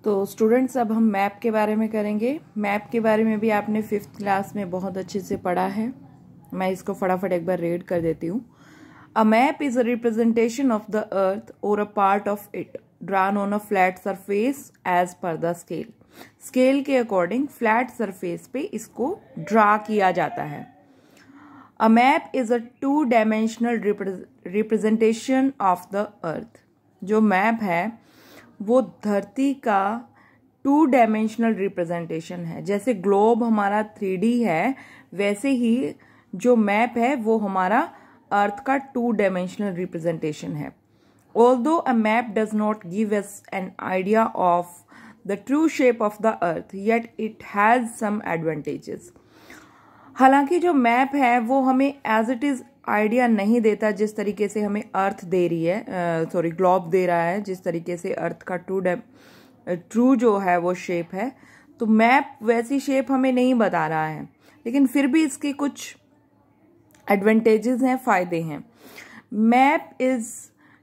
तो स्टूडेंट्स अब हम मैप के बारे में करेंगे। मैप के बारे में भी आपने 5th क्लास में बहुत अच्छे से पढ़ा है। मैं इसको फटाफट एक बार रीड कर देती हूँ। A map is a representation of the earth or a part of it drawn on a flat surface as per the scale. Scale के अकॉर्डिंग फ्लैट सरफेस पे इसको ड्रा किया जाता है। A map is a two dimensional representation of the earth. जो map है वो धरती का 2-डायमेंशनल रिप्रेजेंटेशन है। जैसे ग्लोब हमारा 3D है, वैसे ही जो मैप है वो हमारा अर्थ का 2-डायमेंशनल रिप्रेजेंटेशन है। Although a map does not give us an idea of the true shape of the earth, yet it has some advantages. हालांकि जो मैप है वो हमें एज इट इज आइडिया नहीं देता जिस तरीके से हमें अर्थ दे रही है, ग्लोब दे रहा है, जिस तरीके से अर्थ का ट्रू जो है वो शेप है, तो मैप वैसी शेप हमें नहीं बता रहा है। लेकिन फिर भी इसके कुछ एडवांटेजेस हैं, फायदे हैं। Map is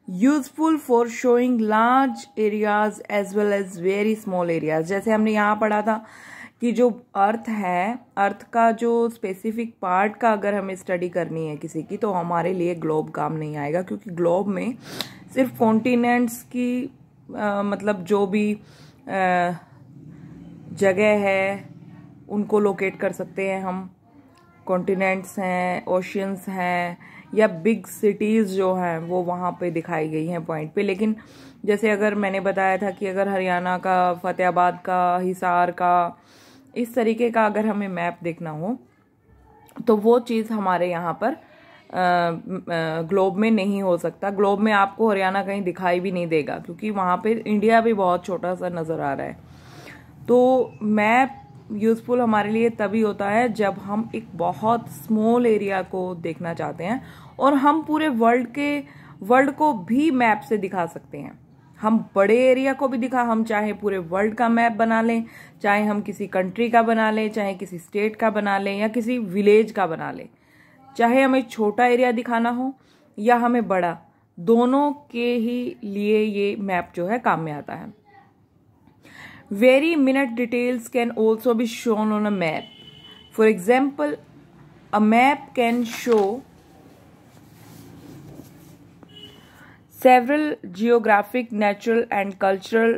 useful for showing large areas as well as very small areas. जैसे हमने यहाँ पढ़ा था कि जो अर्थ है, अर्थ का जो स्पेसिफिक पार्ट का अगर हमें स्टडी करनी है किसी की, तो हमारे लिए ग्लोब काम नहीं आएगा, क्योंकि ग्लोब में सिर्फ कॉन्टिनेंट्स की मतलब जो भी जगह है उनको लोकेट कर सकते हैं हम। कॉन्टिनेंट्स हैं, ओशियंस हैं, या बिग सिटीज जो हैं वो वहाँ पे दिखाई गई हैं पॉइंट पे। लेकिन जैसे अगर मैंने बताया था कि अगर हरियाणा का, फतेहाबाद का, हिसार का, इस तरीके का अगर हमें मैप देखना हो तो वो चीज़ हमारे यहाँ पर ग्लोब में नहीं हो सकता। ग्लोब में आपको हरियाणा कहीं दिखाई भी नहीं देगा, क्योंकि वहाँ पे इंडिया भी बहुत छोटा सा नज़र आ रहा है। तो मैप यूजफुल हमारे लिए तभी होता है जब हम एक बहुत स्मॉल एरिया को देखना चाहते हैं, और हम पूरे वर्ल्ड को भी मैप से दिखा सकते हैं। हम बड़े एरिया को भी हम चाहे पूरे वर्ल्ड का मैप बना लें, चाहे हम किसी कंट्री का बना लें, चाहे किसी स्टेट का बना लें, या किसी विलेज का बना लें। चाहे हमें छोटा एरिया दिखाना हो या हमें बड़ा, दोनों के ही लिए ये मैप जो है काम में आता है। Very minute details can also be shown on a map. For example, a map can show several geographic, natural and cultural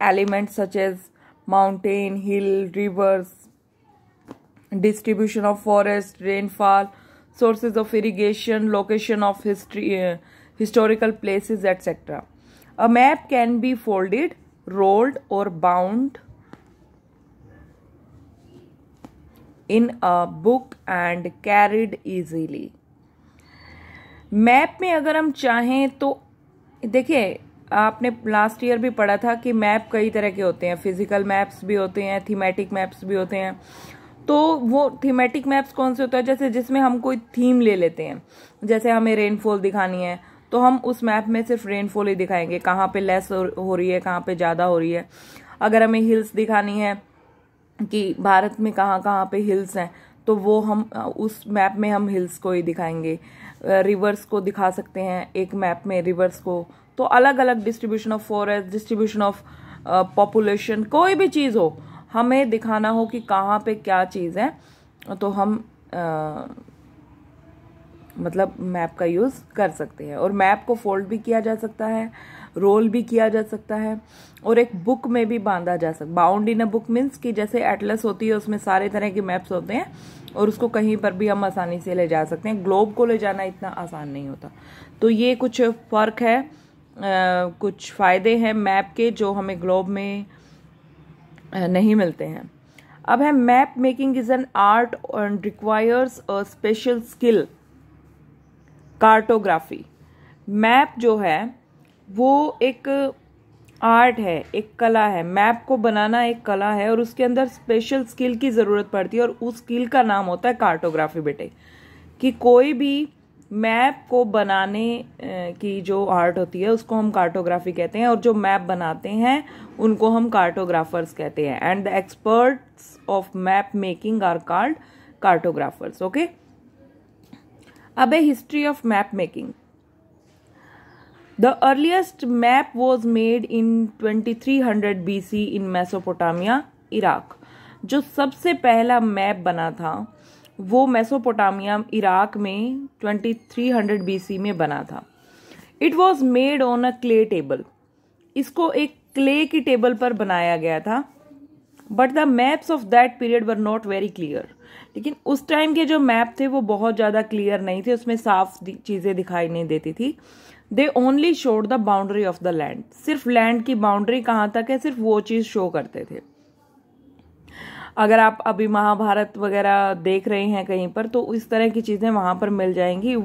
elements such as mountain, hill, rivers, distribution of forest, rainfall, sources of irrigation, location of historical places, etc. A map can be folded, rolled or bound in a book and carried easily. Map में अगर हम चाहें तो देखिए, आपने last year भी पढ़ा था कि मैप कई तरह के होते हैं। फिजिकल मैप्स भी होते हैं, थीमेटिक मैप्स भी होते हैं। तो वो थीमेटिक मैप्स कौन से होता है, जैसे जिसमें हम कोई थीम ले लेते हैं। जैसे हमें रेनफॉल दिखानी है तो हम उस मैप में सिर्फ रेनफॉल ही दिखाएंगे, कहाँ पे लेस हो रही है, कहाँ पे ज़्यादा हो रही है। अगर हमें हिल्स दिखानी है कि भारत में कहाँ कहाँ पे हिल्स हैं, तो वो हम उस मैप में हम हिल्स को ही दिखाएंगे। रिवर्स को दिखा सकते हैं एक मैप में, रिवर्स को। तो अलग अलग distribution of forest, distribution of population, कोई भी चीज़ हो, हमें दिखाना हो कि कहाँ पे क्या चीज़ है, तो हम मतलब मैप का यूज़ कर सकते हैं। और मैप को फोल्ड भी किया जा सकता है, रोल भी किया जा सकता है, और एक बुक में भी बांधा जा सकता। Bound in a book means कि जैसे एटलस होती है, उसमें सारे तरह के मैप्स होते हैं, और उसको कहीं पर भी हम आसानी से ले जा सकते हैं। ग्लोब को ले जाना इतना आसान नहीं होता। तो ये कुछ फ़र्क है, कुछ फ़ायदे हैं मैप के जो हमें ग्लोब में नहीं मिलते हैं। अब है map making is an art and requires a special skill. Cartography, map जो है वो एक आर्ट है, एक कला है। मैप को बनाना एक कला है, और उसके अंदर स्पेशल स्किल की ज़रूरत पड़ती है, और उस स्किल का नाम होता है कार्टोग्राफी। बेटे, कि कोई भी मैप को बनाने की जो आर्ट होती है उसको हम कार्टोग्राफी कहते हैं, और जो मैप बनाते हैं उनको हम कार्टोग्राफर्स कहते हैं। And the experts of map making are called cartographers. Okay, अब है history of map making. The earliest map was made in 2300 BC in Mesopotamia, Iraq. जो सबसे पहला मैप बना था वो मेसोपोटामिया, इराक में 2300 BC में बना था। It was made on a clay table. इसको एक क्ले की टेबल पर बनाया गया था। But the maps of that period were not very clear. लेकिन उस टाइम के जो मैप थे वो बहुत ज्यादा क्लियर नहीं थे, उसमें साफ चीजें दिखाई नहीं देती थी। They only showed the boundary of the land. सिर्फ लैंड की बाउंड्री कहाँ तक है, सिर्फ वो चीज शो करते थे। अगर आप अभी महाभारत वगैरह देख रहे हैं कहीं पर, तो इस तरह की चीजें वहां पर मिल जाएंगी।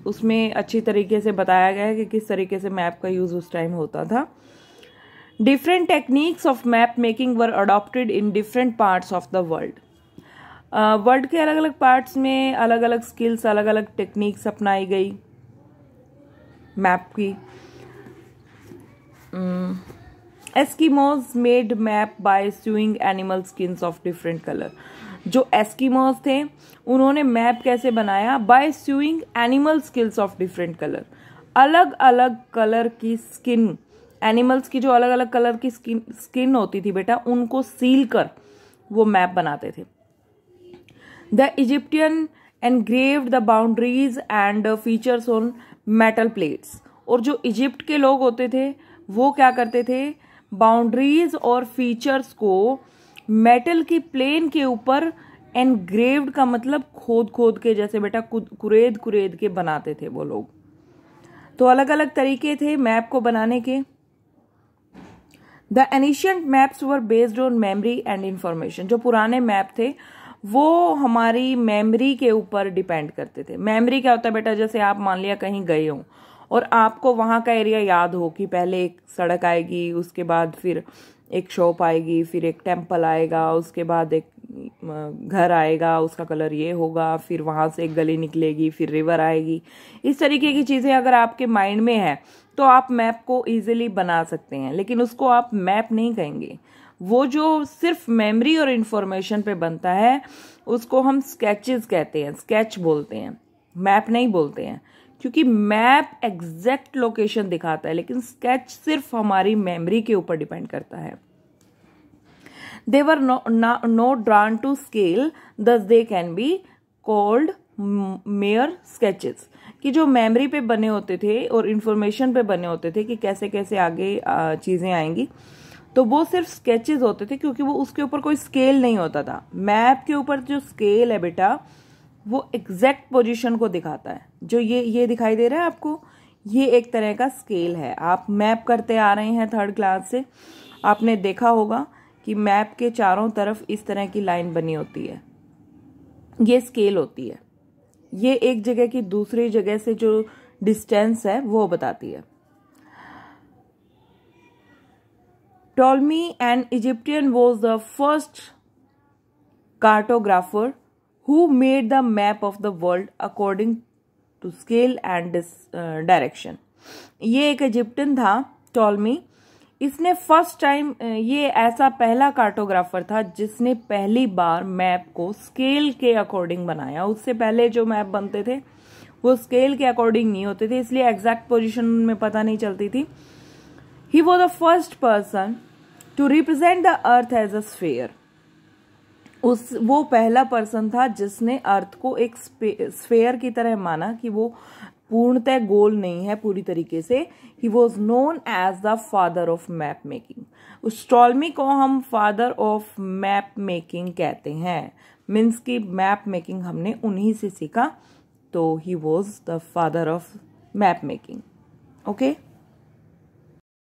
उसमें अच्छी तरीके से बताया गया है कि किस तरीके से मैप का यूज उस टाइम होता था। Different techniques of map making were adopted in different parts of the world. World के अलग अलग पार्ट्स में अलग अलग स्किल्स, अलग अलग टेक्निक्स अपनाई गई मैप की। Eskimos made map by sewing animal skins of different colour. जो एस्किमोज थे उन्होंने मैप कैसे बनाया, by sewing animal skills of different colour. अलग अलग कलर की स्किन, एनिमल्स की जो अलग अलग कलर की स्किन होती थी बेटा, उनको सील कर वो मैप बनाते थे। The Egyptian engraved the boundaries and features on metal plates. और जो इजिप्ट के लोग होते थे वो क्या करते थे, बाउंड्रीज और फीचर्स को मेटल की प्लेन के ऊपर एनग्रेव्ड का मतलब खोद खोद के, जैसे बेटा कुरेद कुरेद के बनाते थे वो लोग। तो अलग अलग तरीके थे मैप को बनाने के। The ancient maps were based on memory and information. जो पुराने मैप थे वो हमारी मेमोरी के ऊपर डिपेंड करते थे। मेमोरी क्या होता है बेटा, जैसे आप मान लिया कहीं गए हो और आपको वहां का एरिया याद हो कि पहले एक सड़क आएगी, उसके बाद फिर एक शॉप आएगी, फिर एक टेम्पल आएगा, उसके बाद एक घर आएगा, उसका कलर ये होगा, फिर वहां से एक गली निकलेगी, फिर रिवर आएगी। इस तरीके की चीजें अगर आपके माइंड में है तो आप मैप को इजीली बना सकते हैं, लेकिन उसको आप मैप नहीं कहेंगे। वो जो सिर्फ मेमोरी और इंफॉर्मेशन पे बनता है उसको हम स्केचेस कहते हैं, स्केच बोलते हैं, मैप नहीं बोलते हैं। क्योंकि मैप एग्जैक्ट लोकेशन दिखाता है, लेकिन स्केच सिर्फ हमारी मेमोरी के ऊपर डिपेंड करता है। They were not drawn to scale, thus they can be called mere sketches। कि जो मेमोरी पे बने होते थे और इंफॉर्मेशन पे बने होते थे कि कैसे कैसे आगे चीजें आएंगी, तो वो सिर्फ स्केचेस होते थे, क्योंकि वो उसके ऊपर कोई स्केल नहीं होता था। मैप के ऊपर जो स्केल है बेटा वो एग्जैक्ट पोजीशन को दिखाता है। जो ये दिखाई दे रहा है आपको, ये एक तरह का स्केल है। आप मैप करते आ रहे हैं 3rd क्लास से, आपने देखा होगा कि मैप के चारों तरफ इस तरह की लाइन बनी होती है, ये स्केल होती है। ये एक जगह की दूसरी जगह से जो डिस्टेंस है वो बताती है। Ptolemy an Egyptian was the first cartographer who made the map of the world according to scale and direction। ये एक इजिप्टियन था टॉलमी। इसने फर्स्ट टाइम, ये ऐसा पहला कार्टोग्राफर था जिसने पहली बार मैप को स्केल के अकॉर्डिंग बनाया। उससे पहले जो मैप बनते थे वो स्केल के अकॉर्डिंग नहीं होते थे, इसलिए एग्जैक्ट पोजीशन में पता नहीं चलती थी। He was the first person to represent the earth as a sphere. वो पहला पर्सन था जिसने अर्थ को एक स्फेयर की तरह माना कि वो पूर्णतः गोल नहीं है पूरी तरीके से। He was known as the father of map making. उस टॉलमी को हम फादर ऑफ मैप मेकिंग कहते हैं। मीन्स की मैप मेकिंग हमने उन्हीं से सीखा, तो ही was the father of map making. Okay.